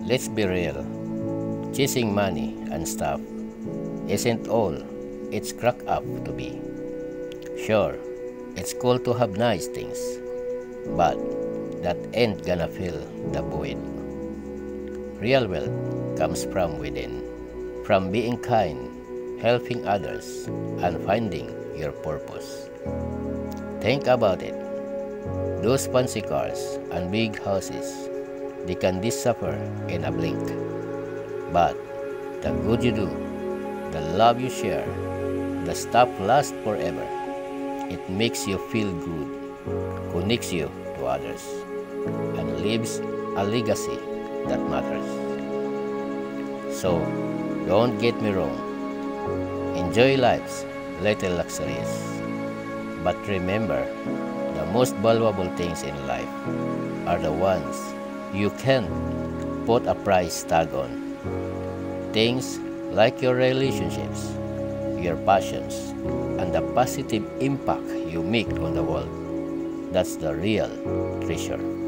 Let's be real. Chasing money and stuff isn't all it's cracked up to be. Sure, it's cool to have nice things, but that ain't gonna fill the void. Real wealth comes from within, from being kind, helping others, and finding your purpose. Think about it. Those fancy cars and big houses, they can disappear in a blink. But the good you do, the love you share, the stuff lasts forever. It makes you feel good, connects you to others, and leaves a legacy that matters. So, don't get me wrong. Enjoy life's little luxuries. But remember, the most valuable things in life are the ones you can't put a price tag on. Things like your relationships, your passions, and the positive impact you make on the world. That's the real treasure.